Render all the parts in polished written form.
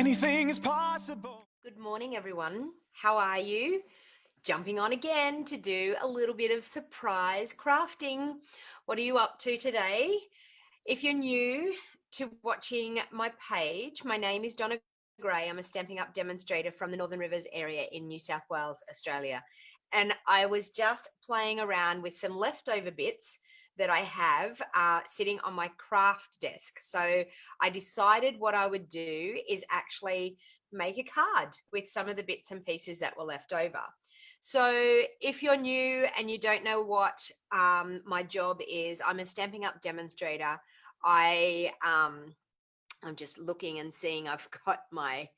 Anything is possible. Good morning, everyone. How are you? Jumping on again to do a little bit of surprise crafting. What are you up to today? If you're new to watching my page, my name is Donna Gray. I'm a Stampin' Up demonstrator from the Northern Rivers area in New South Wales, Australia. And I was just playing around with some leftover bits that I have sitting on my craft desk. So I decided what I would do is actually make a card with some of the bits and pieces that were left over. So if you're new and you don't know what my job is, I'm a Stampin' Up demonstrator. I'm just looking and seeing I've got my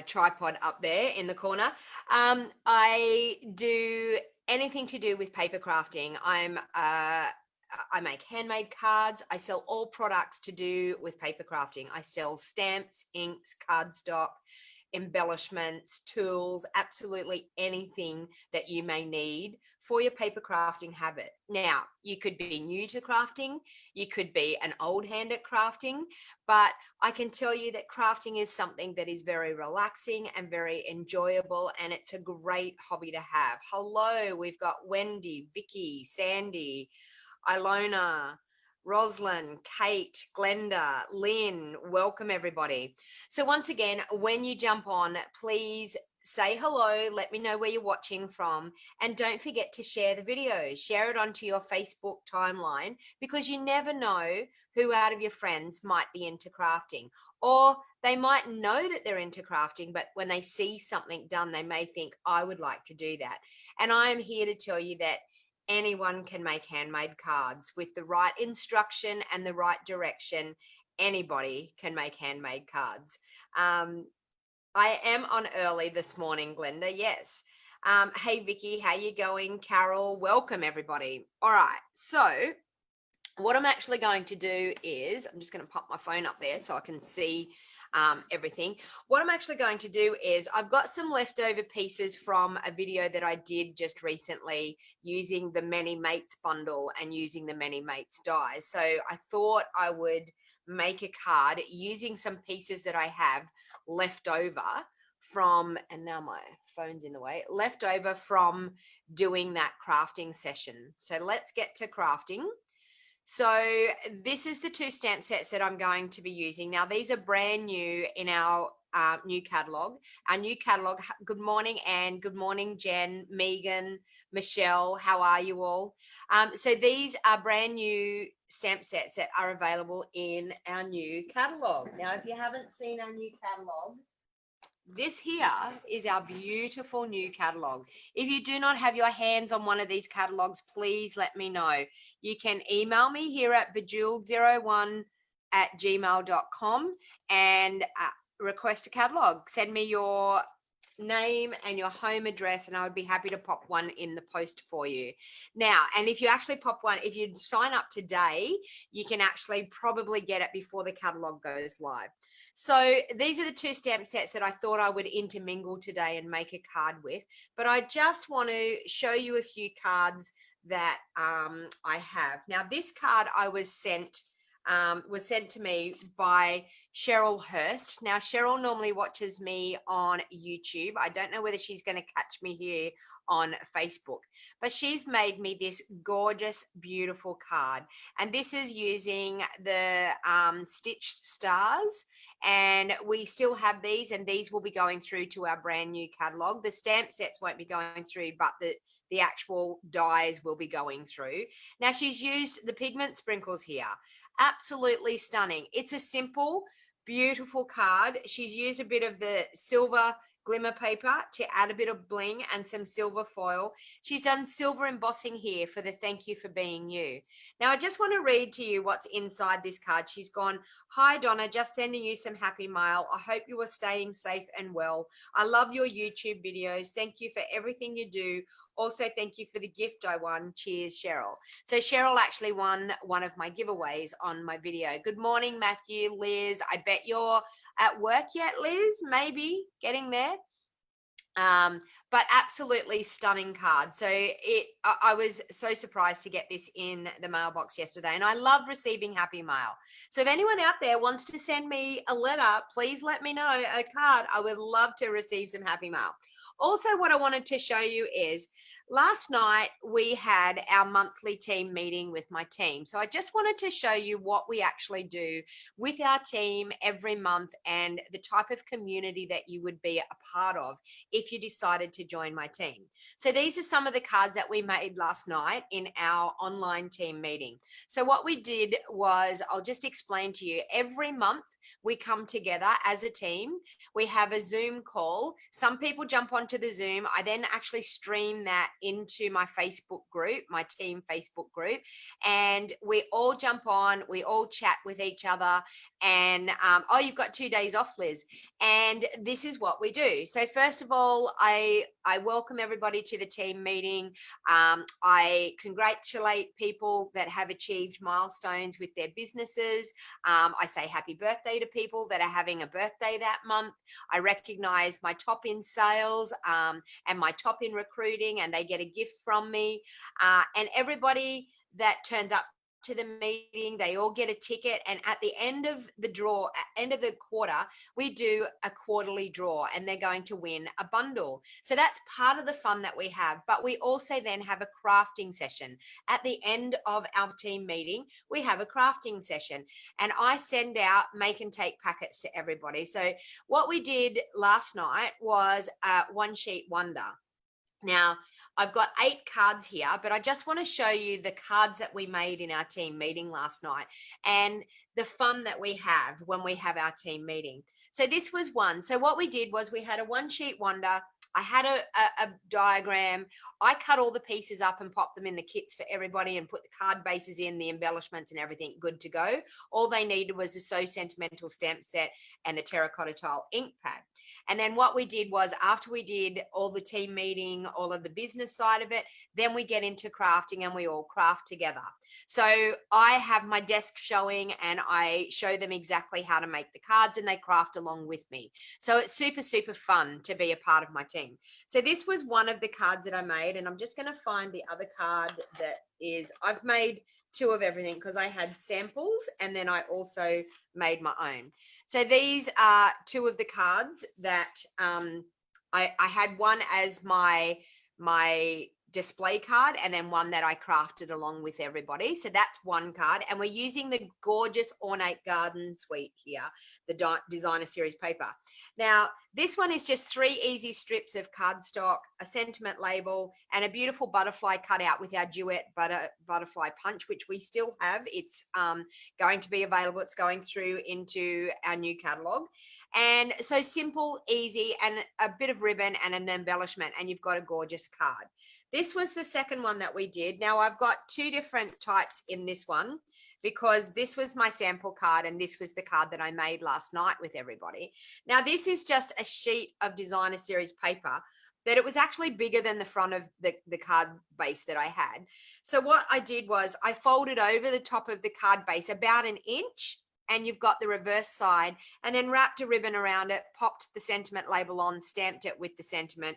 tripod up there in the corner. I do anything to do with paper crafting. I make handmade cards. I sell all products to do with paper crafting. I sell stamps, inks, cardstock, embellishments, tools, absolutely anything that you may need for your paper crafting habit. Now, you could be new to crafting, you could be an old hand at crafting, but I can tell you that crafting is something that is very relaxing and very enjoyable, and it's a great hobby to have. Hello, we've got Wendy, Vicky, Sandy, Ilona, Roslyn, Kate, Glenda, Lynn, welcome everybody. So once again, when you jump on, please say hello, let me know where you're watching from, and don't forget to share the video. Share it onto your Facebook timeline, because you never know who out of your friends might be into crafting, or they might know that they're into crafting, but when they see something done, they may think, I would like to do that. And I am here to tell you that anyone can make handmade cards with the right instruction and the right direction. Anybody can make handmade cards. I am on early this morning, Glenda. Yes. Hey, Vicky, how you going? Carol, welcome everybody. All right. So what I'm actually going to do is, I'm just going to pop my phone up there so I can see everything. What I'm actually going to do is, I've got some leftover pieces from a video that I did just recently using the Many Mates bundle and using the Many Mates dies. So I thought I would make a card using some pieces that I have left over from, and now my phone's in the way, left over from doing that crafting session. So let's get to crafting. So this is the two stamp sets that I'm going to be using. Now, these are brand new in our new catalog. Our new catalog, good morning, Anne, good morning, Jen, Megan, Michelle, how are you all? So these are brand new stamp sets that are available in our new catalog. Now, if you haven't seen our new catalog, this here is our beautiful new catalog. If you do not have your hands on one of these catalogs, please let me know. You can email me here at bejeweled01@gmail.com and request a catalog. Send me your name and your home address, and I would be happy to pop one in the post for you. Now, and if you actually pop one, if you sign up today, you can actually probably get it before the catalog goes live. So these are the two stamp sets that I thought I would intermingle today and make a card with, but I just want to show you a few cards that I have. Now, this card I was sent to me by Cheryl Hurst. Now, Cheryl normally watches me on YouTube. I don't know whether she's going to catch me here on Facebook, but she's made me this gorgeous, beautiful card. And this is using the stitched stars. And we still have these, and these will be going through to our brand new catalog. The stamp sets won't be going through, but the actual dies will be going through. Now, she's used the pigment sprinkles here. Absolutely stunning. It's a simple, beautiful card. She's used a bit of the silver glimmer paper to add a bit of bling and some silver foil. She's done silver embossing here for the thank you for being you. Now, I just want to read to you what's inside this card. She's gone, hi Donna, just sending you some happy mail. I hope you are staying safe and well. I love your YouTube videos. Thank you for everything you do. Also, thank you for the gift I won. Cheers, Cheryl. So Cheryl actually won one of my giveaways on my video. Good morning, Matthew, Liz. I bet you're at work yet, Liz? Maybe getting there. But absolutely stunning card. So I was so surprised to get this in the mailbox yesterday, and I love receiving happy mail. So if anyone out there wants to send me a letter, please let me know, a card. I would love to receive some happy mail. Also, what I wanted to show you is last night we had our monthly team meeting with my team. So I just wanted to show you what we actually do with our team every month and the type of community that you would be a part of if you decided to join my team. So these are some of the cards that we made last night in our online team meeting. So what we did was, I'll just explain to you, every month we come together as a team. We have a Zoom call. Some people jump onto the Zoom. I then actually stream that into my Facebook group, my team Facebook group, and we all jump on, we all chat with each other. And oh, you've got 2 days off, Liz. And this is what we do. So first of all, I welcome everybody to the team meeting. I congratulate people that have achieved milestones with their businesses. I say happy birthday to people that are having a birthday that month. I recognize my top in sales and my top in recruiting, and they get a gift from me. And everybody that turns up to the meeting, they all get a ticket, and at the end of the draw, end of the quarter, we do a quarterly draw, and they're going to win a bundle. So that's part of the fun that we have. But we also then have a crafting session at the end of our team meeting. We have a crafting session, and I send out make and take packets to everybody. So what we did last night was a one sheet wonder. Now, I've got 8 cards here, but I just want to show you the cards that we made in our team meeting last night and the fun that we have when we have our team meeting. So this was one. So what we did was we had a one sheet wonder. I had a diagram. I cut all the pieces up and popped them in the kits for everybody and put the card bases in, the embellishments and everything good to go. All they needed was the So Sentimental stamp set and the terracotta tile ink pad. And then what we did was, after we did all the team meeting, all of the business side of it, then we get into crafting and we all craft together. So I have my desk showing and I show them exactly how to make the cards and they craft along with me. So it's super, super fun to be a part of my team. So this was one of the cards that I made, and I'm just going to find the other card that is, I've made 2 of everything because I had samples and then I also made my own. So these are 2 of the cards that I had one as my display card, and then one that I crafted along with everybody. So that's one card, and we're using the gorgeous Ornate Garden Suite here, the designer series paper. Now, this one is just 3 easy strips of cardstock, a sentiment label, and a beautiful butterfly cut out with our Duet butterfly punch, which we still have. It's going to be available. It's going through into our new catalog. And so simple, easy, and a bit of ribbon and an embellishment, and you've got a gorgeous card. This was the second one that we did. Now I've got 2 different types in this one, because this was my sample card and this was the card that I made last night with everybody. Now this is just a sheet of designer series paper that it was actually bigger than the front of the card base that I had. So what I did was I folded over the top of the card base about 1 inch, and you've got the reverse side, and then wrapped a ribbon around it, popped the sentiment label on, stamped it with the sentiment,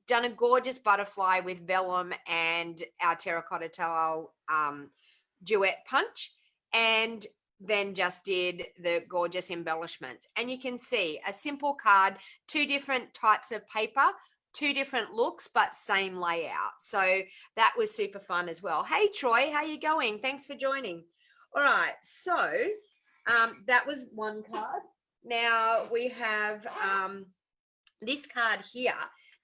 done a gorgeous butterfly with vellum and our terracotta tile Duet punch, and then just did the gorgeous embellishments. And you can see a simple card, 2 different types of paper, 2 different looks, but same layout. So that was super fun as well. Hey Troy, how you going? Thanks for joining. All right, so that was one card. Now we have this card here.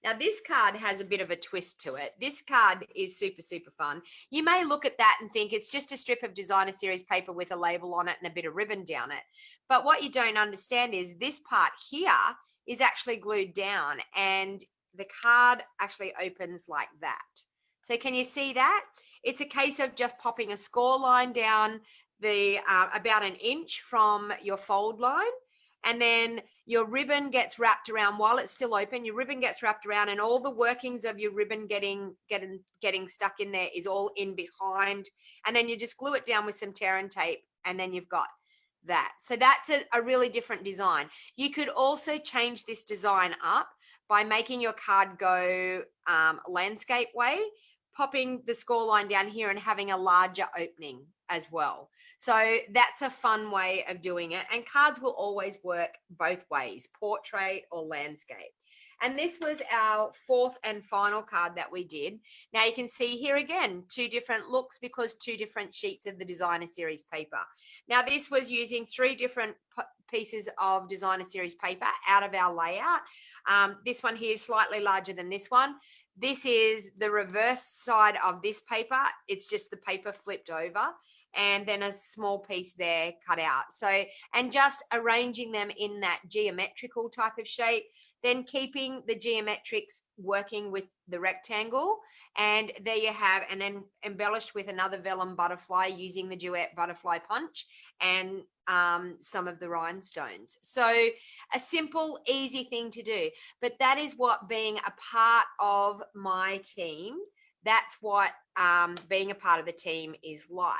Now this card has a bit of a twist to it. This card is super, super fun. You may look at that and think it's just a strip of designer series paper with a label on it and a bit of ribbon down it. But what you don't understand is this part here is actually glued down, and the card actually opens like that. So can you see that? It's a case of just popping a score line down the about 1 inch from your fold line, and then your ribbon gets wrapped around while it's still open. Your ribbon gets wrapped around, and all the workings of your ribbon getting stuck in there is all in behind. And then you just glue it down with some tear and tape, and then you've got that. So that's a really different design. You could also change this design up by making your card go landscape way, popping the score line down here and having a larger opening as well. So that's a fun way of doing it. And cards will always work both ways, portrait or landscape. And this was our fourth and final card that we did. Now you can see here again, 2 different looks because 2 different sheets of the designer series paper. Now this was using 3 different pieces of designer series paper out of our layout. This one here is slightly larger than this one. This is the reverse side of this paper. It's just the paper flipped over and then a small piece there cut out. So, and just arranging them in that geometrical type of shape, then keeping the geometrics working with the rectangle. And there you have, and then embellished with another vellum butterfly using the duet butterfly punch and some of the rhinestones. So a simple, easy thing to do, but that is what being a part of my team, that's what being a part of the team is like.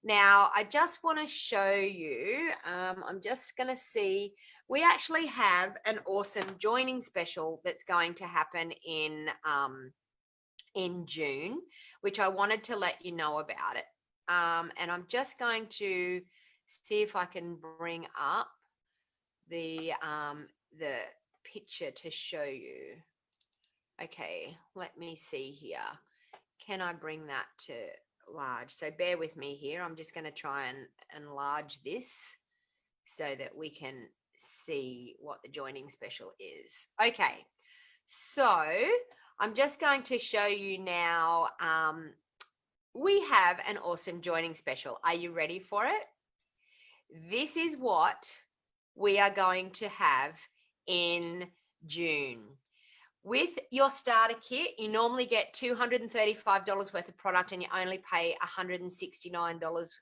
Now, I just want to show you, I'm just going to see, we actually have an awesome joining special that's going to happen in June, which I wanted to let you know about it. And I'm just going to see if I can bring up the picture to show you. Okay, let me see here. Can I bring that to large? So bear with me here. I'm just going to try and enlarge this so that we can see what the joining special is. Okay, so I'm just going to show you now. We have an awesome joining special. Are you ready for it? This is what we are going to have in June. With your starter kit, you normally get $235 worth of product and you only pay $169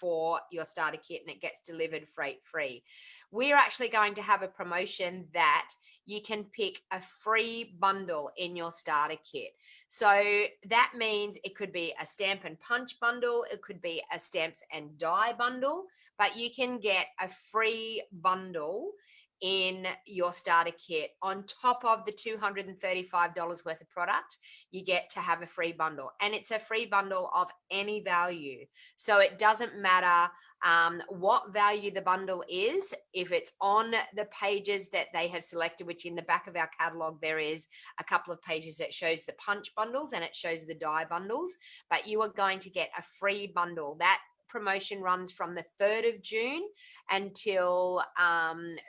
for your starter kit and it gets delivered freight free. We're actually going to have a promotion that you can pick a free bundle in your starter kit. So that means it could be a stamp and punch bundle, it could be a stamps and die bundle, but you can get a free bundle in your starter kit. On top of the $235 worth of product, you get to have a free bundle, and it's a free bundle of any value. So it doesn't matter what value the bundle is. If it's on the pages that they have selected, which in the back of our catalog, there is a couple of pages that shows the punch bundles and it shows the die bundles, but you are going to get a free bundle. That promotion runs from the 3rd of June until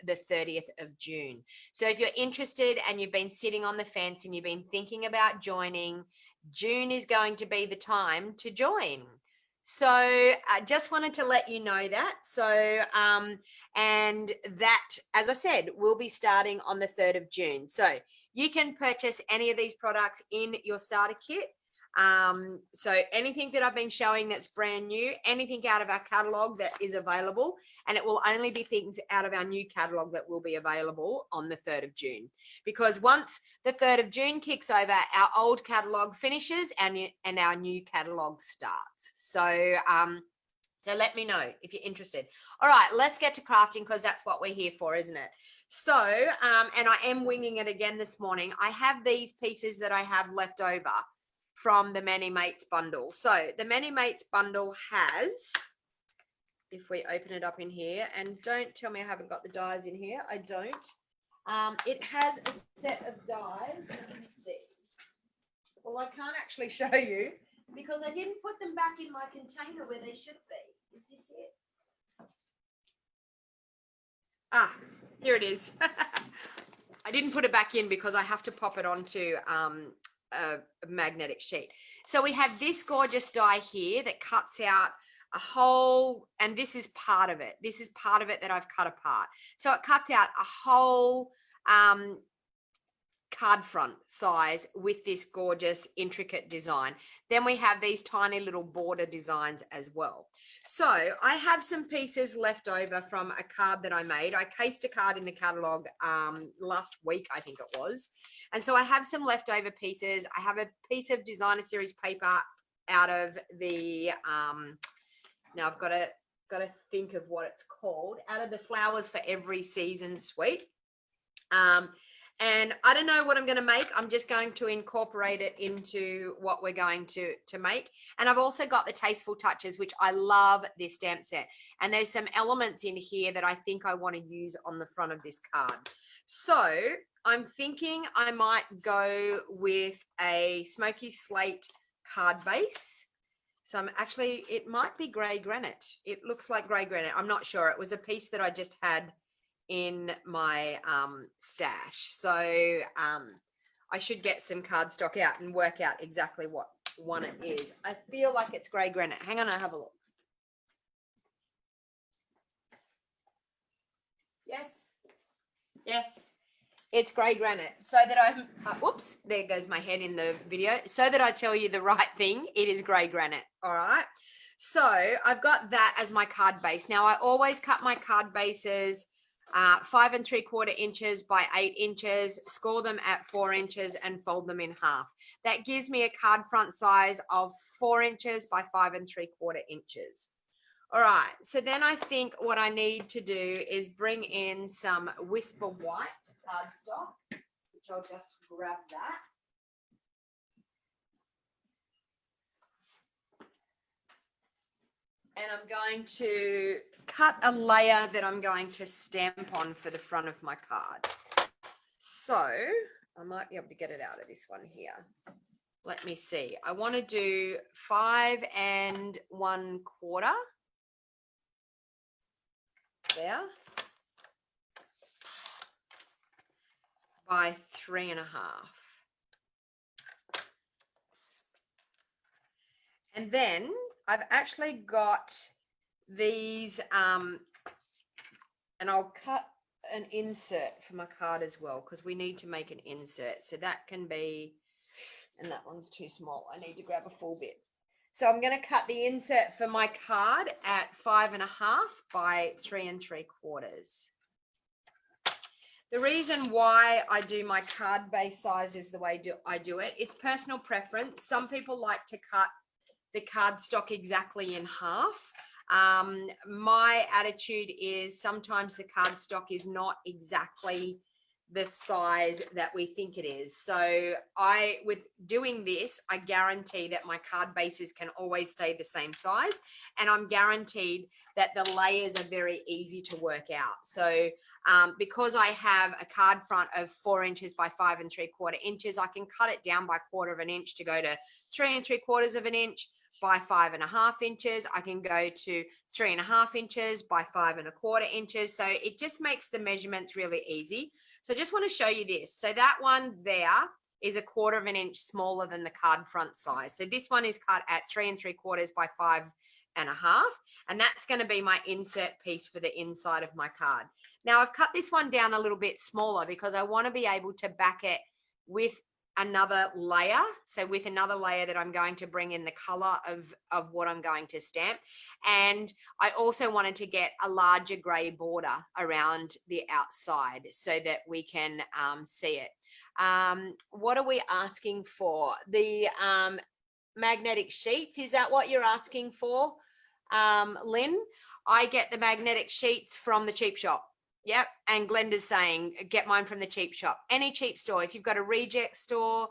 the 30th of June. So if you're interested and you've been sitting on the fence and you've been thinking about joining, June is going to be the time to join. So I just wanted to let you know that. So, and that, as I said, will be starting on the 3rd of June. So you can purchase any of these products in your starter kit. So anything that I've been showing that's brand new, anything out of our catalog that is available, and it will only be things out of our new catalog that will be available on the 3rd of June. Because once the 3rd of June kicks over, our old catalog finishes and our new catalog starts. So, so let me know if you're interested. All right, let's get to crafting because that's what we're here for, isn't it? So, and I am winging it again this morning. I have these pieces that I have left over from the Many Mates bundle. So the Many Mates bundle has, if we open it up in here, and don't tell me I haven't got the dies in here, I don't. It has a set of dies. Let me see. Well, I can't actually show you because I didn't put them back in my container where they should be. Is this it? Ah, here it is. I didn't put it back in because I have to pop it onto a magnetic sheet. So we have this gorgeous die here that cuts out a whole, and this is part of it. This is part of it that I've cut apart. So it cuts out a whole card front size with this gorgeous intricate design. Then we have these tiny little border designs as well. So I have some pieces left over from a card that I made. I cased a card in the catalog last week, I think it was. And so I have some leftover pieces. I have a piece of designer series paper out of the, now I've got to think of what it's called, out of the Flowers for Every Season suite. And I don't know what I'm going to make. I'm just going to incorporate it into what we're going to make. And I've also got the Tasteful Touches, which I love this stamp set. And there's some elements in here that I think I want to use on the front of this card. So I'm thinking I might go with a smoky slate card base. So I'm actually, it might be grey granite. It looks like grey granite. I'm not sure. It was a piece that I just had in my stash. So I should get some cardstock out and work out exactly what one it is. I feel like it's grey granite. Hang on, I'll have a look. Yes. Yes. It's grey granite. So that I'm, whoops, there goes my head in the video. So that I tell you the right thing, it is grey granite. All right. So I've got that as my card base. Now I always cut my card bases 5 3/4 inches by 8 inches, score them at 4 inches and fold them in half. That gives me a card front size of 4 inches by 5 3/4 inches. All right, so then I think what I need to do is bring in some Whisper White cardstock, which I'll just grab that. And I'm going to cut a layer that I'm going to stamp on for the front of my card. So I might be able to get it out of this one here. Let me see. I want to do 5 1/4 there by 3 1/2. And then I've actually got these, and I'll cut an insert for my card as well, because we need to make an insert. So that can be, and that one's too small. I need to grab a full bit. So I'm going to cut the insert for my card at 5 1/2 by 3 3/4. The reason why I do my card base size is the way I do it. It's personal preference. Some people like to cut the cardstock exactly in half. My attitude is sometimes the cardstock is not exactly the size that we think it is. So with doing this, I guarantee that my card bases can always stay the same size, and I'm guaranteed that the layers are very easy to work out. So because I have a card front of 4 inches by 5 3/4 inches, I can cut it down by 1/4 inch to go to 3 3/4 inch by 5 1/2 inches. I can go to 3 1/2 inches by 5 1/4 inches. So it just makes the measurements really easy. So I just want to show you this. So that one there is 1/4 inch smaller than the card front size. So this one is cut at 3 3/4 by 5 1/2, and that's going to be my insert piece for the inside of my card. Now I've cut this one down a little bit smaller because I want to be able to back it with another layer. So with another layer that I'm going to bring in the color of what I'm going to stamp. And I also wanted to get a larger gray border around the outside so that we can see it. What are we asking for? The magnetic sheets, is that what you're asking for, Lynn? I get the magnetic sheets from the cheap shop. Yep. And Glenda's saying, get mine from the cheap shop. Any cheap store. If you've got a reject store,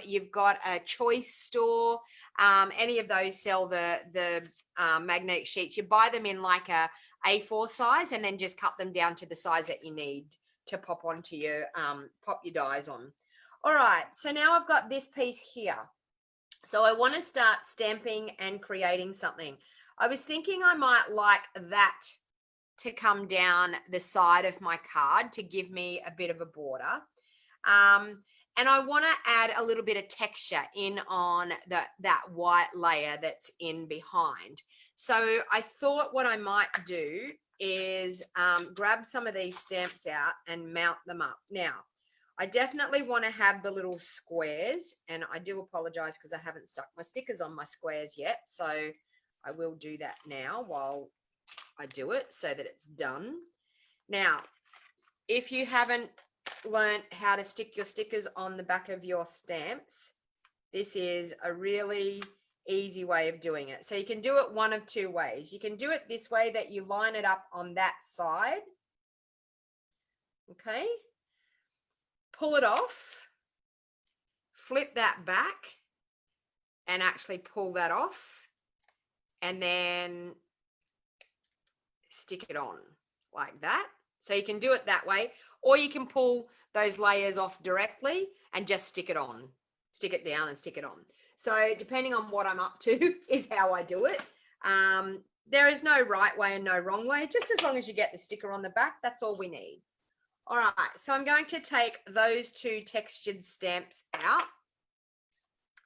you've got a choice store, any of those sell the magnetic sheets. You buy them in like a A4 size and then just cut them down to the size that you need to pop onto your, pop your dies on. All right. So now I've got this piece here. So I want to start stamping and creating something. I was thinking I might like that to come down the side of my card to give me a bit of a border. And I want to add a little bit of texture in on that white layer that's in behind. So I thought what I might do is grab some of these stamps out and mount them up. Now, I definitely want to have the little squares, and I do apologize because I haven't stuck my stickers on my squares yet. So I will do that now while I do it so that it's done. Now, if you haven't learned how to stick your stickers on the back of your stamps, this is a really easy way of doing it. So you can do it one of two ways. You can do it this way, that you line it up on that side. Okay. pull it off, flip that back, and actually pull that off, and then stick it on like that. So you can do it that way, or you can pull those layers off directly and just stick it on, stick it down and stick it on. So depending on what I'm up to is how I do it. There is no right way and no wrong way, just as long as you get the sticker on the back, that's all we need. All right, so I'm going to take those two textured stamps out,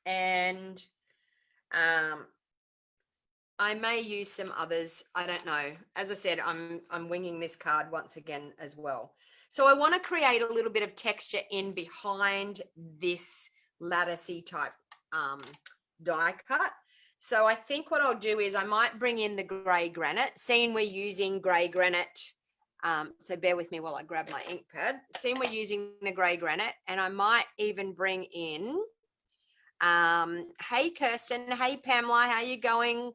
and I may use some others. I don't know. As I said, I'm winging this card once again as well. So I want to create a little bit of texture in behind this latticey type die cut. So I think what I'll do is I might bring in the grey granite, seeing we're using grey granite. So bear with me while I grab my ink pad. Seeing we're using the grey granite, and I might even bring in, hey Kirsten, hey Pamela, how you going?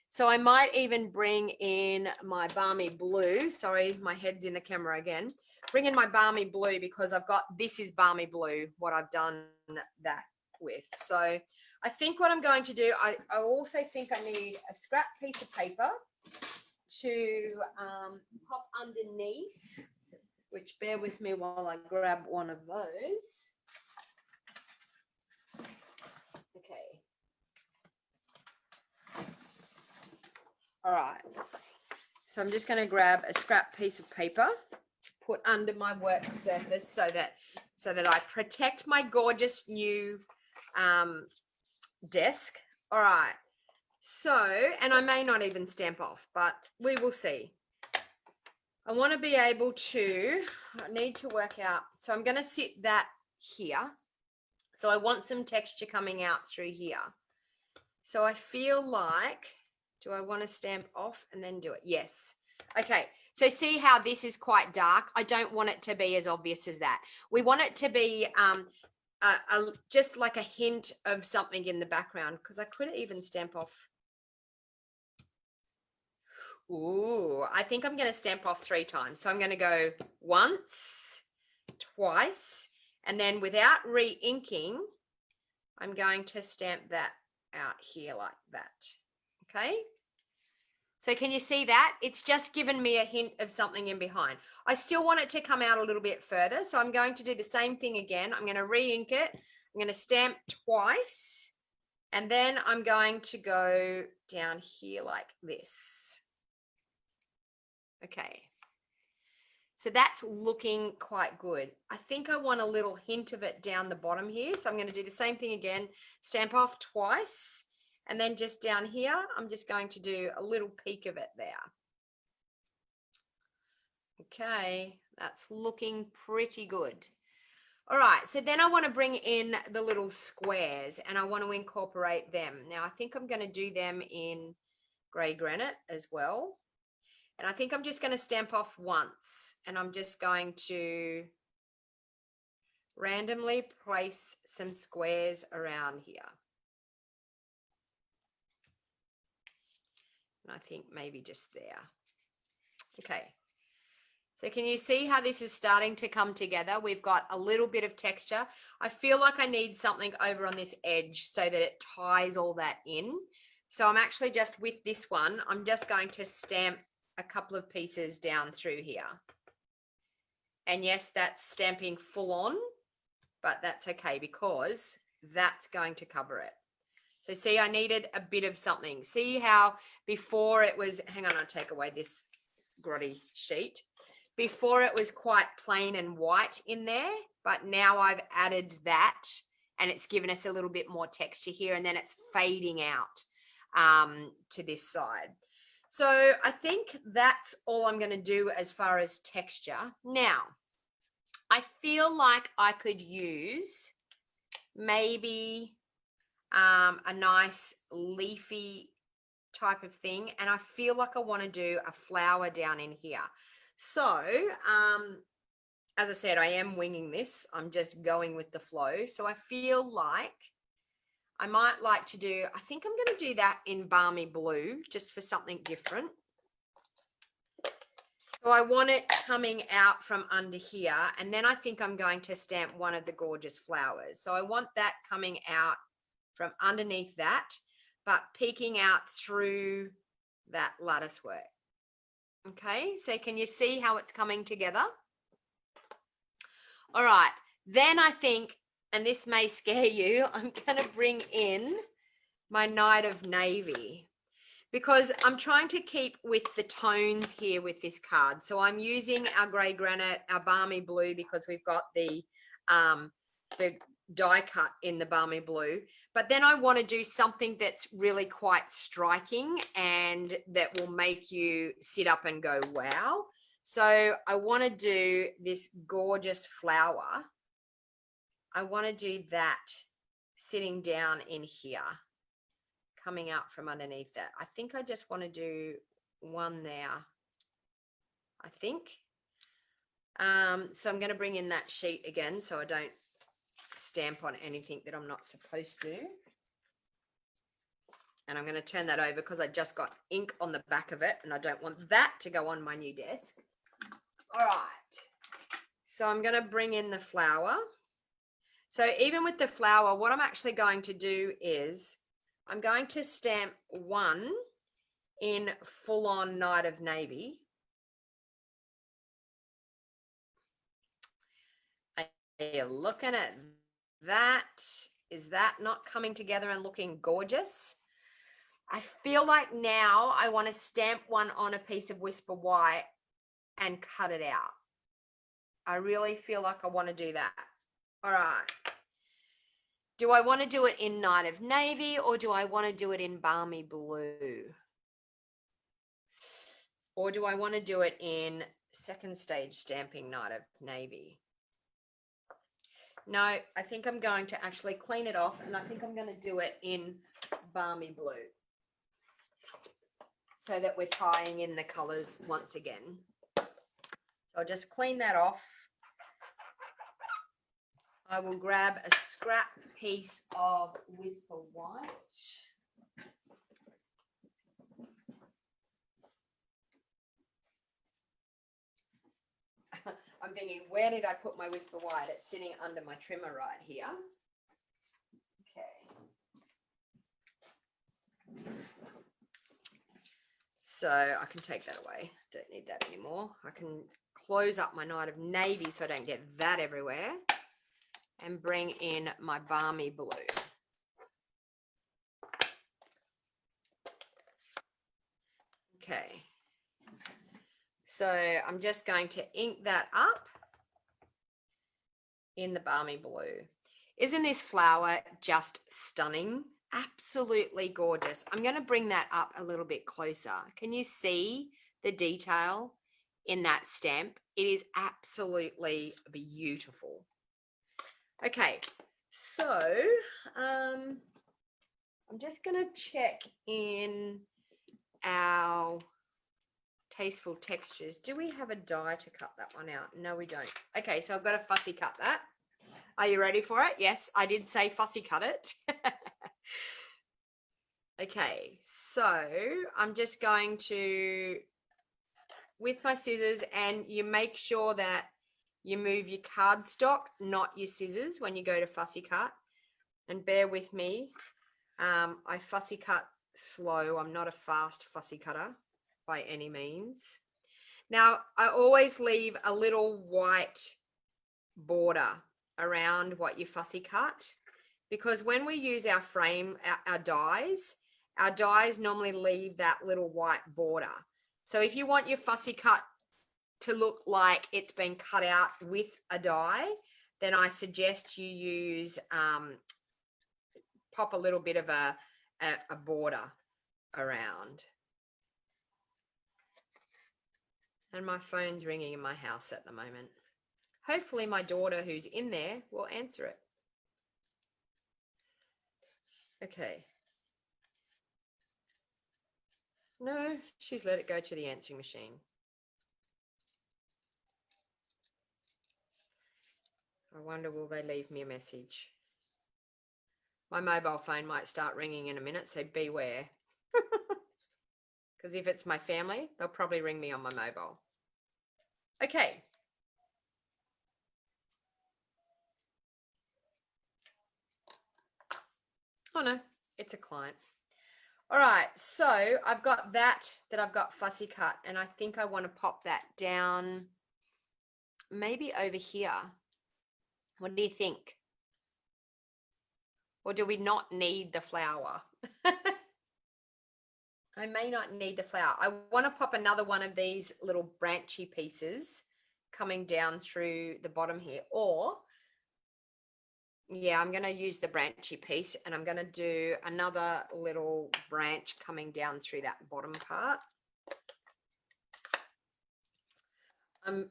So I might even bring in my balmy blue. Sorry, my head's in the camera again. Bring in my balmy blue because I've got, this is balmy blue, what I've done that with. So I think what I'm going to do, I also think I need a scrap piece of paper to pop underneath, which bear with me while I grab one of those. Okay. All right. So I'm just going to grab a scrap piece of paper, put under my work surface so that I protect my gorgeous new desk. All right. So, and I may not even stamp off, but we will see. I want to be able to, I need to work out. So I'm going to sit that here. So I want some texture coming out through here. So I feel like, do I want to stamp off and then do it? Yes. Okay. So see how this is quite dark. I don't want it to be as obvious as that. We want it to be just like a hint of something in the background, because I could even stamp off. Ooh, I think I'm going to stamp off 3 times. So I'm going to go once, twice, and then without re-inking, I'm going to stamp that out here like that. Okay. So can you see that? It's just given me a hint of something in behind. I still want it to come out a little bit further. So I'm going to do the same thing again. I'm going to re-ink it. I'm going to stamp twice. And then I'm going to go down here like this. Okay. So that's looking quite good. I think I want a little hint of it down the bottom here. So I'm going to do the same thing again. Stamp off twice. And then just down here, I'm just going to do a little peek of it there. Okay, that's looking pretty good. All right, so then I want to bring in the little squares and I want to incorporate them. Now, I think I'm going to do them in grey granite as well. And I think I'm just going to stamp off once, and I'm just going to randomly place some squares around here. And I think maybe just there. Okay. So can you see how this is starting to come together? We've got a little bit of texture. I feel like I need something over on this edge so that it ties all that in. So I'm actually just with this one, I'm just going to stamp a couple of pieces down through here. And yes, that's stamping full on, but that's okay because that's going to cover it. So see, I needed a bit of something. See how before it was, hang on, I'll take away this grotty sheet. Before it was quite plain and white in there, but now I've added that and it's given us a little bit more texture here, and then it's fading out to this side. So I think that's all I'm going to do as far as texture. Now, I feel like I could use maybe a nice leafy type of thing, and I feel like I want to do a flower down in here. So as I said, I am winging this. I'm just going with the flow. So I feel like I might like to do, I think I'm going to do that in balmy blue just for something different. So I want it coming out from under here, and then I think I'm going to stamp one of the gorgeous flowers. So I want that coming out from underneath that, but peeking out through that lattice work. Okay, so can you see how it's coming together? All right, then I think, and this may scare you, I'm going to bring in my Night of Navy, because I'm trying to keep with the tones here with this card. So I'm using our grey granite, our balmy blue, because we've got the die cut in the balmy blue. But then I want to do something that's really quite striking and that will make you sit up and go, wow. So I want to do this gorgeous flower. I want to do that sitting down in here, coming out from underneath that. I think I just want to do one there, I think. So I'm going to bring in that sheet again so I don't stamp on anything that I'm not supposed to. And I'm going to turn that over because I just got ink on the back of it and I don't want that to go on my new desk. All right. So I'm going to bring in the flower. So even with the flower, what I'm actually going to do is I'm going to stamp one in full-on Night of Navy. Are you looking at that? Is that not coming together and looking gorgeous? I feel like now I want to stamp one on a piece of Whisper White and cut it out. I really feel like I want to do that. All right. Do I want to do it in Night of Navy or do I want to do it in Balmy Blue? Or do I want to do it in second stage stamping Night of Navy? No, I think I'm going to actually clean it off and I think I'm going to do it in Balmy Blue so that we're tying in the colors once again. So I'll just clean that off. I will grab a scrap piece of Whisper White. I'm thinking, where did I put my Whisper White? It's sitting under my trimmer right here. Okay. So I can take that away. Don't need that anymore. I can close up my Night of Navy so I don't get that everywhere. And bring in my Balmy Blue. Okay. So I'm just going to ink that up in the Balmy Blue. Isn't this flower just stunning? Absolutely gorgeous. I'm going to bring that up a little bit closer. Can you see the detail in that stamp? It is absolutely beautiful. Okay, so I'm just going to check in our Tasteful Textures. Do we have a die to cut that one out? No, we don't. Okay, so I've got to fussy cut that. Are you ready for it? Yes, I did say fussy cut it. Okay, so I'm just going to, with my scissors, and you make sure that you move your cardstock, not your scissors, when you go to fussy cut. And bear with me. I fussy cut slow. I'm not a fast fussy cutter by any means. Now, I always leave a little white border around what you fussy cut, because when we use our frame, our dies normally leave that little white border. So if you want your fussy cut to look like it's been cut out with a die, then I suggest you use, pop a little bit of a border around. And my phone's ringing in my house at the moment. Hopefully my daughter who's in there will answer it. Okay. No, she's let it go to the answering machine. I wonder, will they leave me a message? My mobile phone might start ringing in a minute, so beware. Because if it's my family, they'll probably ring me on my mobile. Okay. Oh no, it's a client. All right, so I've got that I've got fussy cut, and I think I want to pop that down maybe over here. What do you think? Or do we not need the flower? I may not need the flower. I want to pop another one of these little branchy pieces coming down through the bottom here, or yeah, I'm going to use the branchy piece, and I'm going to do another little branch coming down through that bottom part.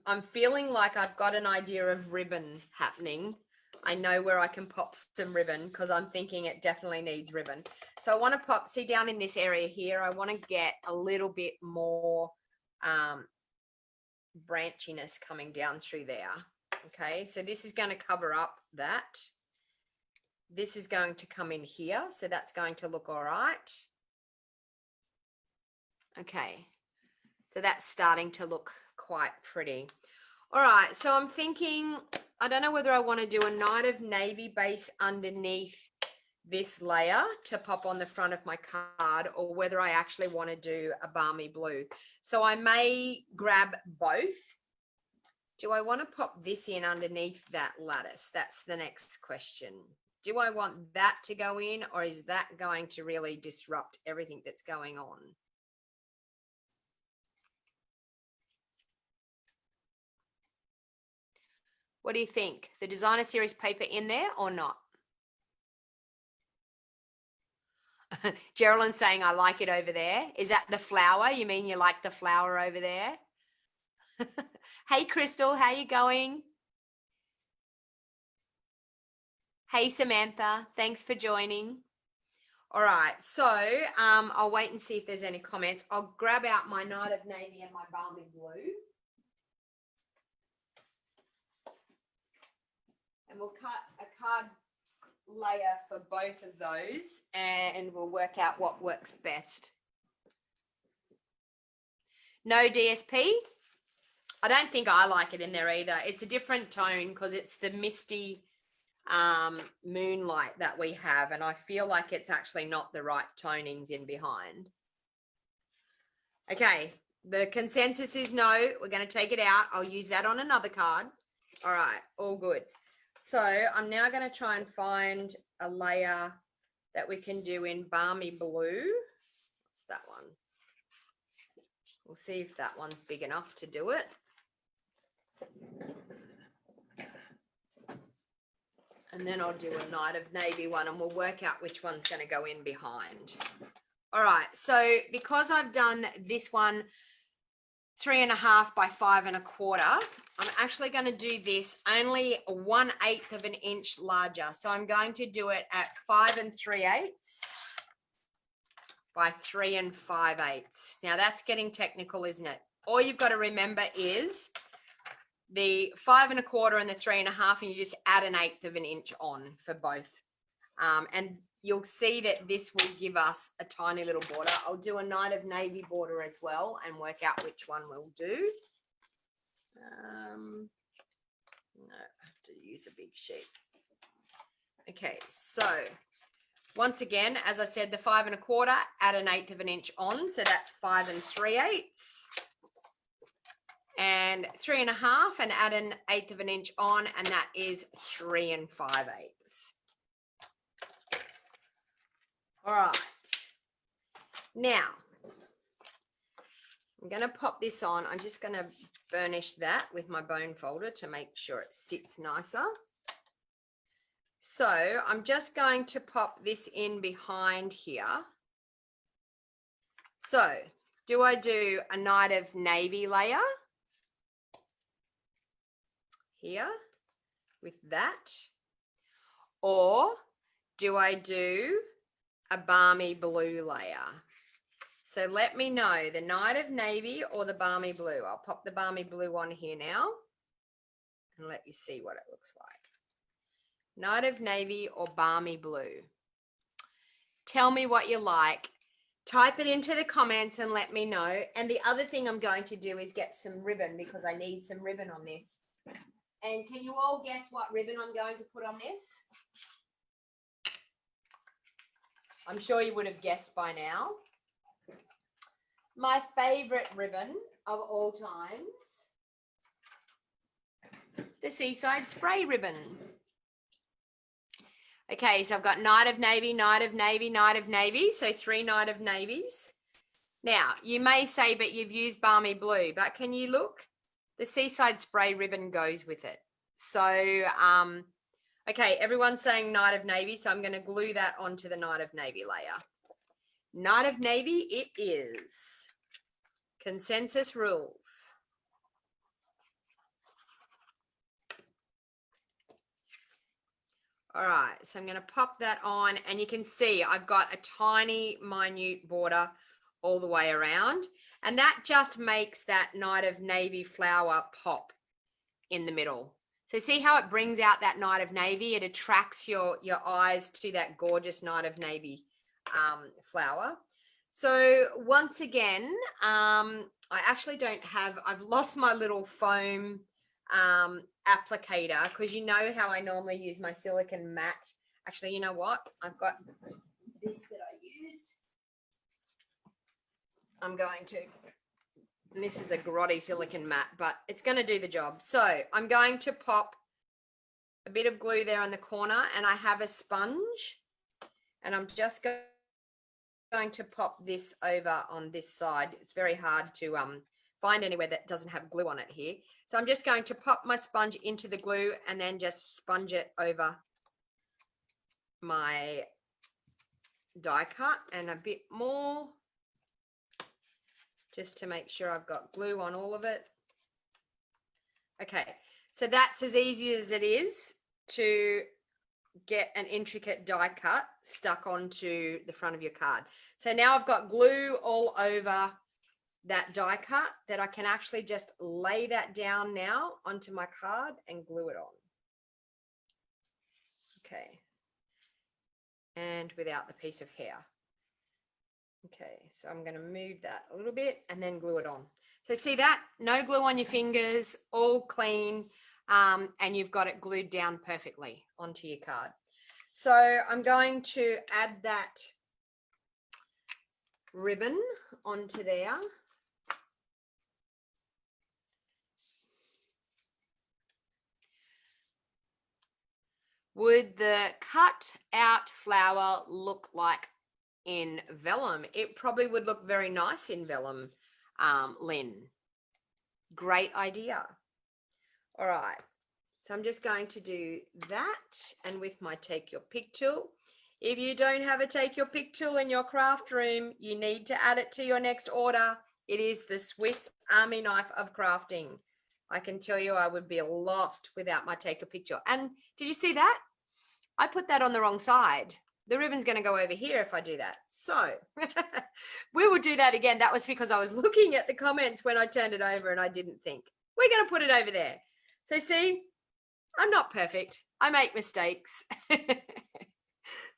I'm feeling like I've got an idea of ribbon happening. I know where I can pop some ribbon because I'm thinking it definitely needs ribbon. So I want to pop, see down in this area here, I want to get a little bit more branchiness coming down through there. Okay, so this is going to cover up that. This is going to come in here, so that's going to look all right. Okay, so that's starting to look quite pretty. All right, so I'm thinking, I don't know whether I want to do a Night of Navy base underneath this layer to pop on the front of my card, or whether I actually want to do a balmy blue. So I may grab both. Do I want to pop this in underneath that lattice? That's the next question. Do I want that to go in, or is that going to really disrupt everything that's going on? What do you think? The designer series paper in there or not? Geraldine's saying, I like it over there. Is that the flower? You mean you like the flower over there? Hey, Crystal, how you going? Hey, Samantha, thanks for joining. All right, so I'll wait and see if there's any comments. I'll grab out my Night of Navy and my balmy blue. And we'll cut a card layer for both of those, and we'll work out what works best. No DSP? I don't think I like it in there either. It's a different tone because it's the misty moonlight that we have, and I feel like it's actually not the right tonings in behind. Okay, the consensus is no. We're going to take it out. I'll use that on another card. All right, all good. So I'm now going to try and find a layer that we can do in balmy blue. What's that one? We'll see if that one's big enough to do it. And then I'll do a Night of Navy one, and we'll work out which one's going to go in behind. All right, so because I've done this one 3.5 by 5 1/4, I'm actually going to do this only 1/8 of an inch larger. So I'm going to do it at 5 3/8 by 3 5/8. Now that's getting technical, isn't it? All you've got to remember is the 5 1/4 and the 3.5, and you just add 1/8 of an inch on for both. And you'll see that this will give us a tiny little border. I'll do a Night of Navy border as well and work out which one we'll do. No, I have to use a big sheet. Okay, so once again, as I said, the 5 1/4, add 1/8 of an inch on, so that's 5 3/8. And 3.5, and add 1/8 of an inch on, and that is 3 5/8. All right. Now, I'm going to pop this on. I'm just going to burnish that with my bone folder to make sure it sits nicer. So I'm just going to pop this in behind here. So do I do a Night of Navy layer here with that? Or do I do a balmy blue layer? So let me know, the Night of Navy or the balmy blue. I'll pop the balmy blue on here now and let you see what it looks like. Night of Navy or balmy blue. Tell me what you like. Type it into the comments and let me know. And the other thing I'm going to do is get some ribbon because I need some ribbon on this. And can you all guess what ribbon I'm going to put on this? I'm sure you would have guessed by now. My favorite ribbon of all times, the Seaside Spray ribbon. Okay, so I've got Night of Navy, Night of Navy, Night of Navy. So 3 Night of Navies. Now, you may say, but you've used Balmy Blue, but can you look? The Seaside Spray ribbon goes with it. So, okay, everyone's saying Night of Navy, so I'm going to glue that onto the Night of Navy layer. Night of Navy it is. Consensus rules. All right, so I'm going to pop that on, and you can see I've got a tiny, minute border all the way around, and that just makes that Night of Navy flower pop in the middle. So see how it brings out that Night of Navy? It attracts your eyes to that gorgeous Night of Navy flower. So once again, I actually don't have, I've lost my little foam applicator, because you know how I normally use my silicone matte. Actually, you know what? I've got this that I used. I'm going to, and this is a grotty silicone matte, but it's going to do the job. So I'm going to pop a bit of glue there in the corner, and I have a sponge, and I'm just going to pop this over on this side. It's very hard to find anywhere that doesn't have glue on it here. So I'm just going to pop my sponge into the glue and then just sponge it over my die cut, and a bit more just to make sure I've got glue on all of it. Okay, so that's as easy as it is to get an intricate die cut stuck onto the front of your card. So now I've got glue all over that die cut that I can actually just lay that down now onto my card and glue it on. Okay. And without the piece of hair. Okay, so I'm going to move that a little bit and then glue it on. So see that? No glue on your fingers, all clean, and you've got it glued down perfectly onto your card. So I'm going to add that ribbon onto there. Would the cut out flower look like in vellum? It probably would look very nice in vellum, Lynn. Great idea. All right, so I'm just going to do that, and with my Take Your Pick tool. If you don't have a Take Your Pick tool in your craft room, you need to add it to your next order. It is the Swiss Army knife of crafting. I can tell you I would be lost without my Take Your Pick tool. And did you see that? I put that on the wrong side. The ribbon's going to go over here if I do that. So we will do that again. That was because I was looking at the comments when I turned it over and I didn't think. We're going to put it over there. So see, I'm not perfect. I make mistakes.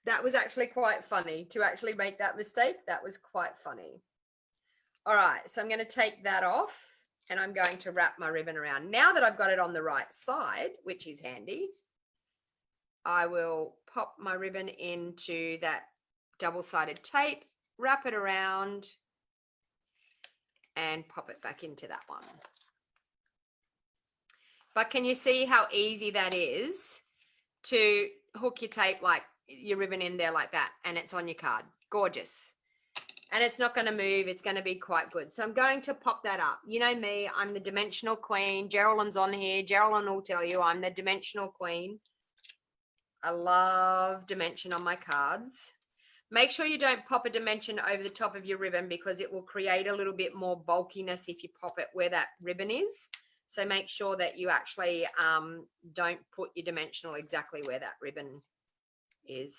That was actually quite funny to actually make that mistake. That was quite funny. All right, so I'm going to take that off and I'm going to wrap my ribbon around. Now that I've got it on the right side, which is handy, I will pop my ribbon into that double-sided tape, wrap it around, and pop it back into that one. But can you see how easy that is to hook your tape, like your ribbon in there like that, and it's on your card? Gorgeous. And it's not going to move. It's going to be quite good. So I'm going to pop that up. You know me, I'm the dimensional queen. Geraldine's on here. Geraldine will tell you I'm the dimensional queen. I love dimension on my cards. Make sure you don't pop a dimension over the top of your ribbon because it will create a little bit more bulkiness if you pop it where that ribbon is. So make sure that you actually don't put your dimensional exactly where that ribbon is,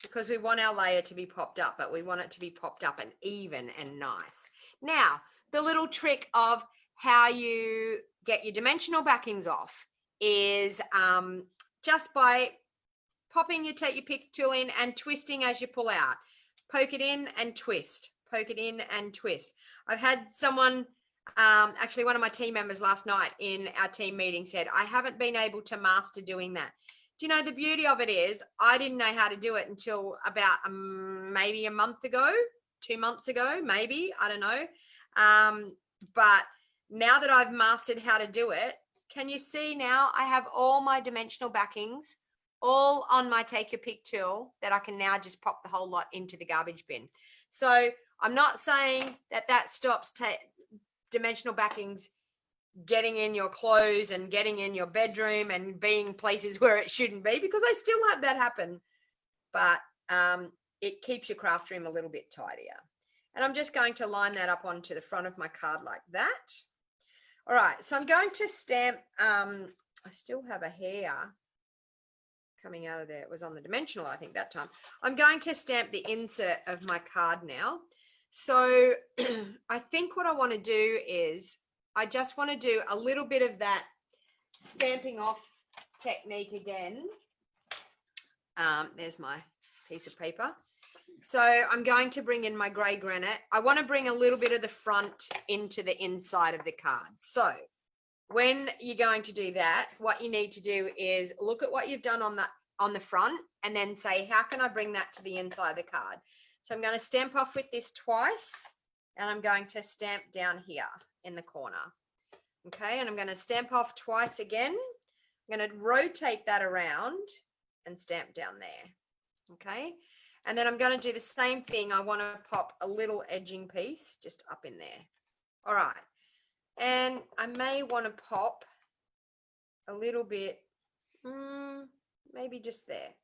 because we want our layer to be popped up, but we want it to be popped up and even and nice. Now, the little trick of how you get your dimensional backings off is just by popping your Take Your Pick tool in and twisting as you pull out. poke it in and twist, poke it in and twist. I've had someone, actually one of my team members last night in our team meeting said, I haven't been able to master doing that. Do you know, the beauty of it is I didn't know how to do it until about maybe a month ago, 2 months ago, maybe, I don't know. But now that I've mastered how to do it, can you see now I have all my dimensional backings all on my take your pick tool that I can now just pop the whole lot into the garbage bin. So I'm not saying that that stops dimensional backings getting in your clothes and getting in your bedroom and being places where it shouldn't be, because I still have that happen, but it keeps your craft room a little bit tidier. And I'm just going to line that up onto the front of my card like that. All right, so I'm going to stamp, I still have a hair coming out of there. It was on the dimensional, I think, that time. I'm going to stamp the insert of my card now. So I think what I want to do is I just want to do a little bit of that stamping off technique again. There's my piece of paper. So I'm going to bring in my grey granite. I want to bring a little bit of the front into the inside of the card. So when you're going to do that, what you need to do is look at what you've done on the front and then say, how can I bring that to the inside of the card? So I'm going to stamp off with this twice, and I'm going to stamp down here in the corner. Okay, and I'm going to stamp off twice again. I'm going to rotate that around and stamp down there. Okay, and then I'm going to do the same thing. I want to pop a little edging piece just up in there. All right. And I may want to pop a little bit, maybe just there.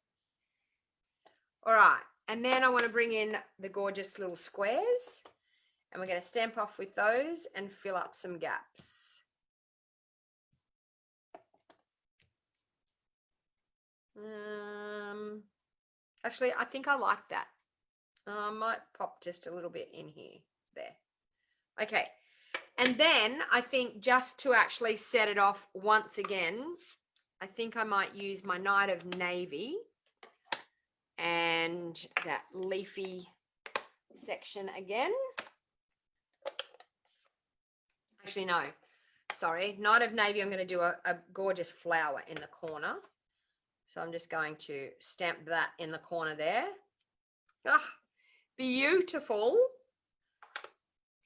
All right. And then I want to bring in the gorgeous little squares, and we're going to stamp off with those and fill up some gaps. Actually, I think I like that. I might pop just a little bit in here, there. Okay. And then I think just to actually set it off once again, I think I might use my Night of Navy and that leafy section again. Actually, no, sorry. Night of Navy, I'm going to do a gorgeous flower in the corner. So I'm just going to stamp that in the corner there. Ah, beautiful.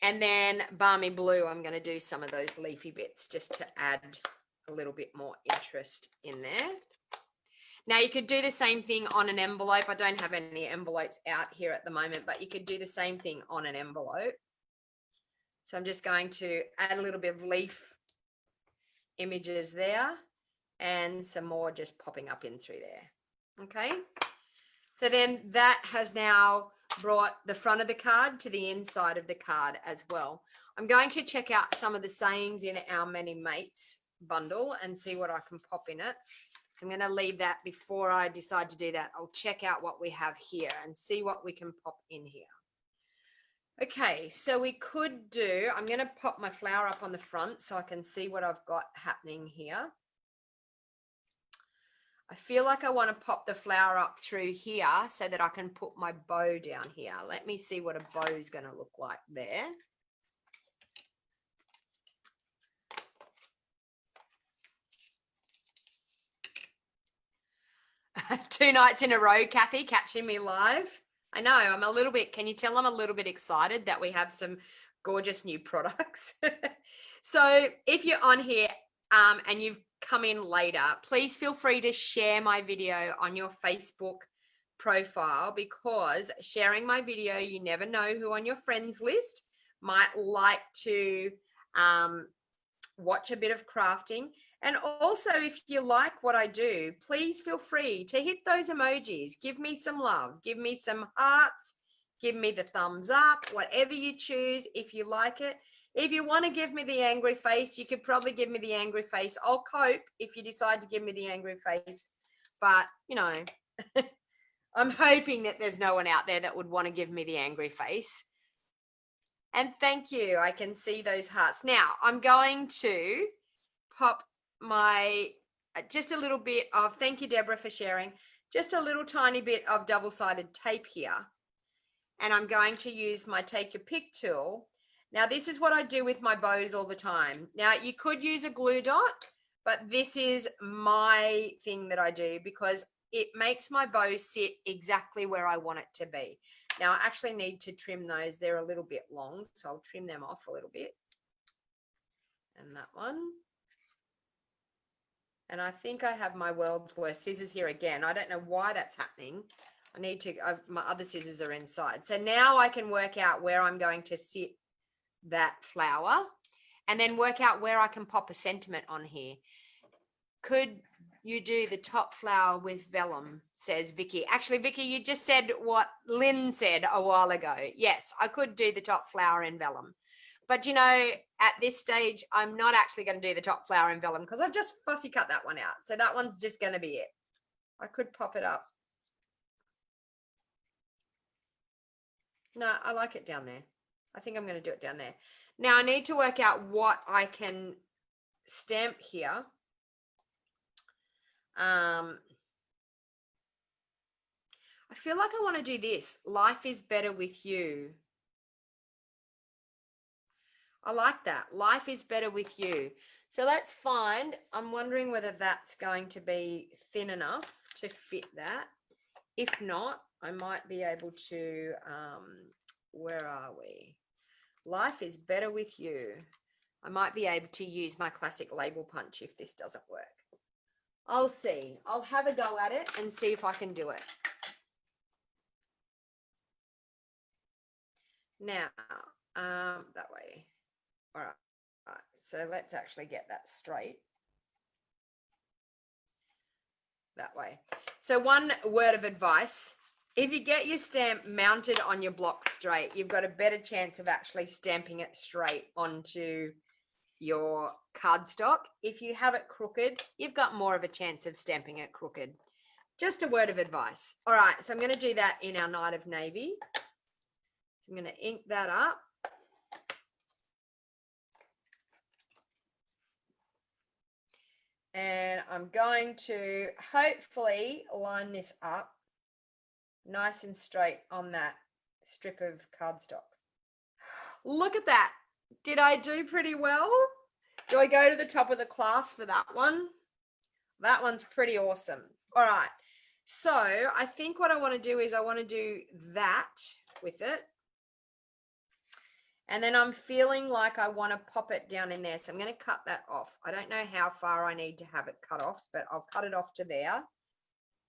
And then Balmy Blue, I'm going to do some of those leafy bits just to add a little bit more interest in there. Now you could do the same thing on an envelope. I don't have any envelopes out here at the moment, but you could do the same thing on an envelope. So I'm just going to add a little bit of leaf images there and some more just popping up in through there. Okay. So then that has now brought the front of the card to the inside of the card as well. I'm going to check out some of the sayings in our Many Mates bundle and see what I can pop in it. So I'm going to leave that before I decide to do that. I'll check out what we have here and see what we can pop in here. Okay, so we could do, I'm going to pop my flower up on the front so I can see what I've got happening here. I feel like I want to pop the flower up through here so that I can put my bow down here. Let me see what a bow is going to look like there. Two nights in a row, Kathy, catching me live. I know, I'm a little bit, can you tell I'm a little bit excited that we have some gorgeous new products? So if you're on here and you've come in later, please feel free to share my video on your Facebook profile, because sharing my video, you never know who on your friends list might like to watch a bit of crafting. And also, if you like what I do, please feel free to hit those emojis. Give me some love, give me some hearts, give me the thumbs up, whatever you choose, if you like it. If you want to give me the angry face, you could probably give me the angry face. I'll cope if you decide to give me the angry face. But, you know, I'm hoping that there's no one out there that would want to give me the angry face. And thank you. I can see those hearts. Now, I'm going to pop my, just a little bit of, thank you, Deborah, for sharing, just a little tiny bit of double-sided tape here. and I'm going to use my Take Your Pick tool. Now, this is what I do with my bows all the time. Now, you could use a glue dot, but this is my thing that I do because it makes my bow sit exactly where I want it to be. Now, I actually need to trim those. They're a little bit long, so I'll trim them off a little bit. And that one. And I think I have my world's worst scissors here again. I don't know why that's happening. I need to, my other scissors are inside. So now I can work out where I'm going to sit that flower and then work out where I can pop a sentiment on here. Could you do the top flower with vellum, says Vicky. Actually, Vicky, you just said what Lynn said a while ago. Yes, I could do the top flower in vellum. But, you know, at this stage, I'm not actually going to do the top flower in vellum because I've just fussy cut that one out. So that one's just going to be it. I could pop it up. No, I like it down there. I think I'm going to do it down there. Now I need to work out what I can stamp here. I feel like I want to do this. Life is better with you. I like that. Life is better with you. So let's find, I'm wondering whether that's going to be thin enough to fit that. If not, I might be able to, where are we? Life is better with you. I might be able to use my classic label punch if this doesn't work. I'll see. I'll have a go at it and see if I can do it. Now, that way. All right. All right. So let's actually get that straight. That way. So one word of advice, if you get your stamp mounted on your block straight, you've got a better chance of actually stamping it straight onto your cardstock. If you have it crooked, you've got more of a chance of stamping it crooked. Just a word of advice. All right, so I'm going to do that in our Night of Navy. So I'm going to ink that up. And I'm going to hopefully line this up nice and straight on that strip of cardstock. Look at that. Did I do pretty well? Do I go to the top of the class for that one? That one's pretty awesome. All right. So I think what I want to do is I want to do that with it. And then I'm feeling like I want to pop it down in there. So I'm going to cut that off. I don't know how far I need to have it cut off, but I'll cut it off to there.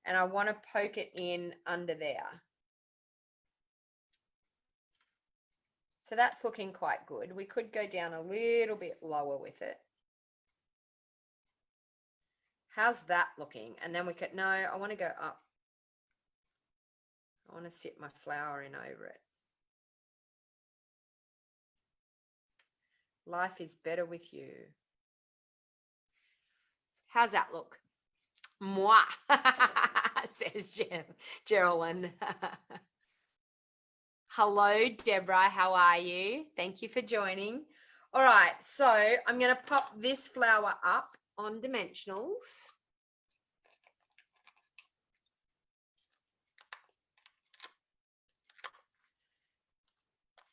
And I want to poke it in under there. So that's looking quite good. We could go down a little bit lower with it. How's that looking? And then we could, no, I want to go up. I want to sit my flower in over it. Life is better with you. How's that look? Moi, says Geraldine. Hello, Deborah. How are you? Thank you for joining. All right, so I'm going to pop this flower up on dimensionals.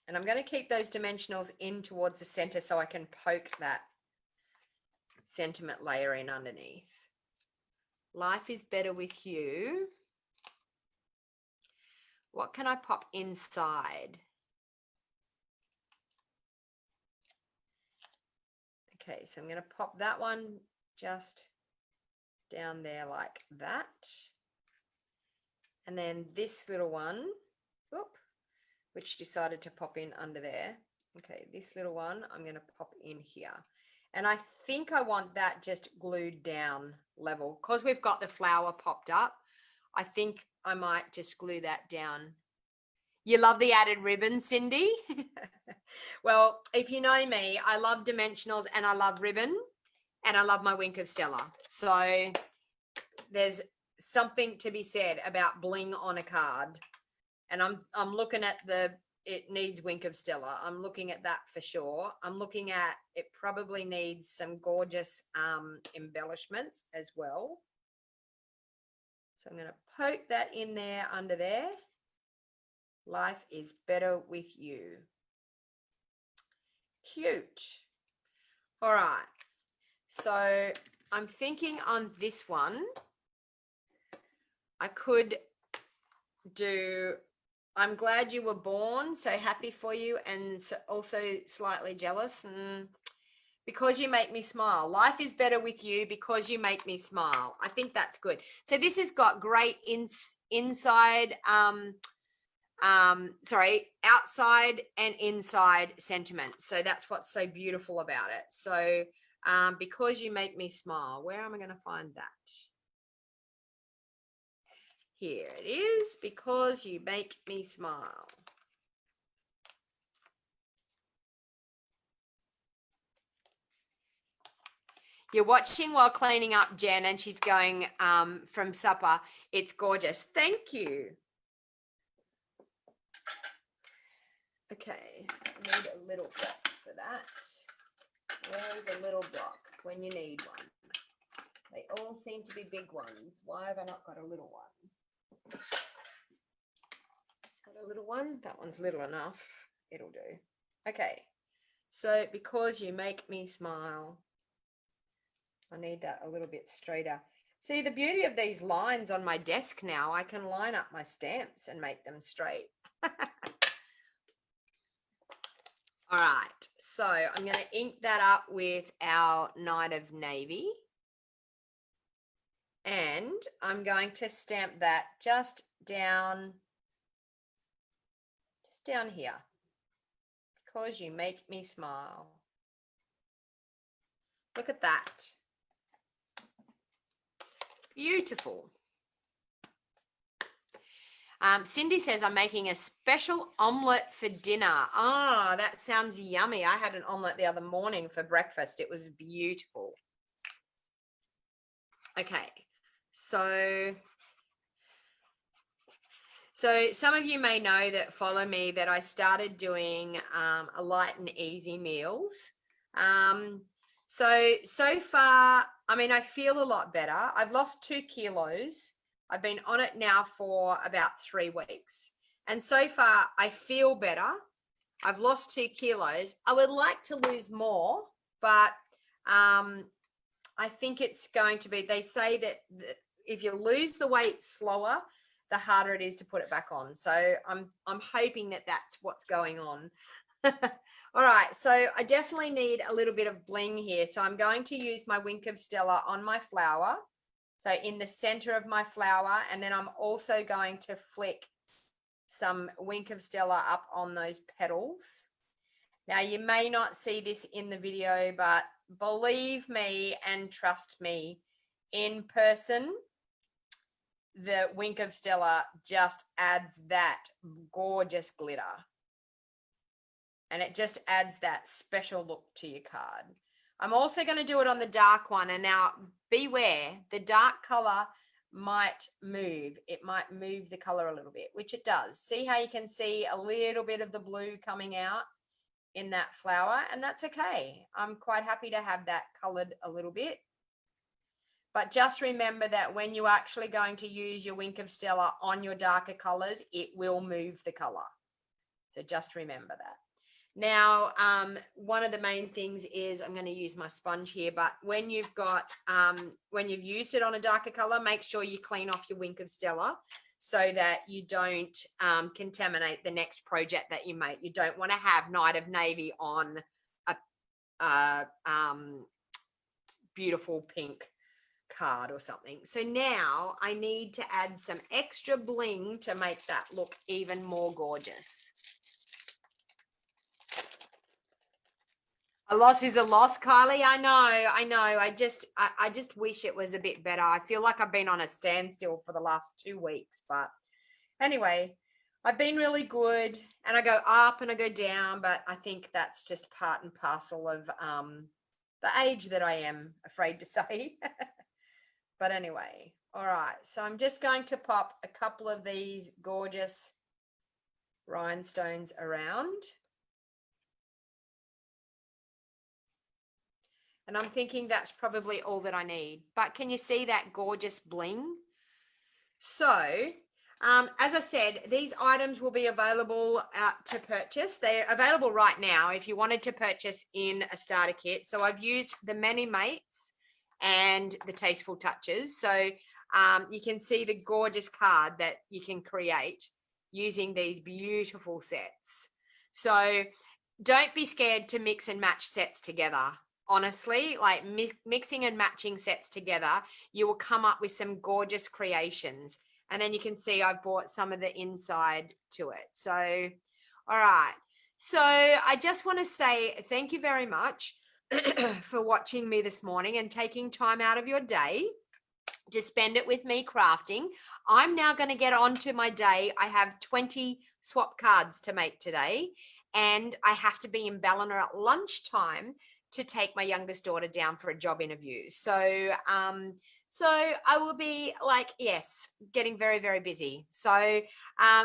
And I'm going to keep those dimensionals in towards the center so I can poke that sentiment layer in underneath. Life is better with you. What can I pop inside? Okay, so I'm going to pop that one just down there like that. And then this little one, whoop, which decided to pop in under there. Okay, this little one I'm going to pop in here. And I think I want that just glued down level because we've got the flower popped up. I think I might just glue that down. You love the added ribbon, Cindy? Well, if you know me, I love dimensionals and I love ribbon and I love my Wink of Stella. So there's something to be said about bling on a card. And I'm looking at it needs Wink of Stella. I'm looking at that for sure. I'm looking at it probably needs some gorgeous embellishments as well. So I'm going to poke that in there under there. Life is better with you. Cute. All right. So I'm thinking on this one, I could do, I'm glad you were born, so happy for you, and also slightly jealous. Because you make me smile. Life is better with you because you make me smile. I think that's good. So this has got great outside and inside sentiment. So that's what's so beautiful about it. So because you make me smile, where am I going to find that? Here it is, because you make me smile. You're watching while cleaning up, Jen, and she's going from supper. It's gorgeous. Thank you. Okay, I need a little block for that. Where's a little block when you need one? They all seem to be big ones. Why have I not got a little one? It's got a little one. That one's little enough. It'll do. Okay, so because you make me smile, I need that a little bit straighter. See, the beauty of these lines on my desk now, I can line up my stamps and make them straight. All right, so I'm going to ink that up with our Night of Navy. And I'm going to stamp that just down here. Because you make me smile. Look at that. Beautiful. Cindy says, I'm making a special omelette for dinner. Ah, that sounds yummy. I had an omelette the other morning for breakfast. It was beautiful. Okay, so some of you may know that follow me that I started doing a light and easy meals. So far, I mean, I feel a lot better. I've lost 2 kilos. I've been on it now for about 3 weeks. And so far, I feel better. I've lost 2 kilos. I would like to lose more, but I think it's going to be, they say that if you lose the weight slower, the harder it is to put it back on. So I'm hoping that that's what's going on. All right, so I definitely need a little bit of bling here. So I'm going to use my Wink of Stella on my flower. So in the center of my flower, and then I'm also going to flick some Wink of Stella up on those petals. Now you may not see this in the video, but believe me and trust me, in person, the Wink of Stella just adds that gorgeous glitter. And it just adds that special look to your card. I'm also going to do it on the dark one. And now beware, the dark color might move. It might move the color a little bit, which it does. See how you can see a little bit of the blue coming out in that flower? And that's okay. I'm quite happy to have that colored a little bit. But just remember that when you're actually going to use your Wink of Stella on your darker colors, it will move the color. So just remember that. Now, one of the main things is I'm going to use my sponge here, but when you've got, when you've used it on a darker color, make sure you clean off your Wink of Stella so that you don't contaminate the next project that you make. You don't want to have Night of Navy on a beautiful pink card or something. So now I need to add some extra bling to make that look even more gorgeous. A loss is a loss, Kylie. I know. I just wish it was a bit better. I feel like I've been on a standstill for the last 2 weeks, but anyway, I've been really good, and I go up and I go down, but I think that's just part and parcel of the age that I am afraid to say. But anyway, all right. So I'm just going to pop a couple of these gorgeous rhinestones around. And I'm thinking that's probably all that I need. But can you see that gorgeous bling? So As I said, these items will be available to purchase. They're available right now if you wanted to purchase in a starter kit. So I've used the Many Mates and the Tasteful Touches. So you can see the gorgeous card that you can create using these beautiful sets. So don't be scared to mix and match sets together. Honestly, like mixing and matching sets together, you will come up with some gorgeous creations. And then you can see I've brought some of the inside to it. So, all right. So I just want to say thank you very much for watching me this morning and taking time out of your day to spend it with me crafting. I'm now going to get on to my day. I have 20 swap cards to make today, and I have to be in Ballina at lunchtime to take my youngest daughter down for a job interview. So I will be like, yes, getting very, very busy. So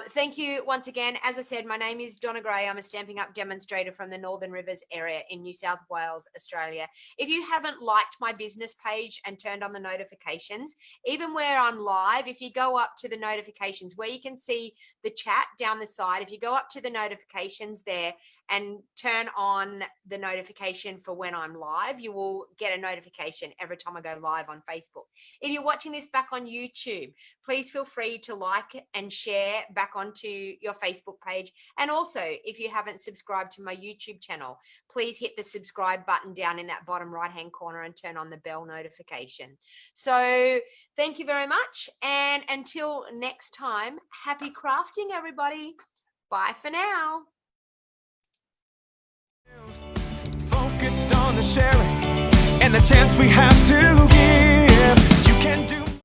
thank you once again. As I said, my name is Donna Gray. I'm a Stampin' Up demonstrator from the Northern Rivers area in New South Wales, Australia. If you haven't liked my business page and turned on the notifications, even where I'm live, if you go up to the notifications where you can see the chat down the side, if you go up to the notifications there and turn on the notification for when I'm live, you will get a notification every time I go live on Facebook. If you're watching this back on YouTube, please feel free to like and share back onto your Facebook page. And also, if you haven't subscribed to my YouTube channel, please hit the subscribe button down in that bottom right-hand corner and turn on the bell notification. So thank you very much. And until next time, happy crafting, everybody. Bye for now. Focused on the sharing and the chance we have to give. You can do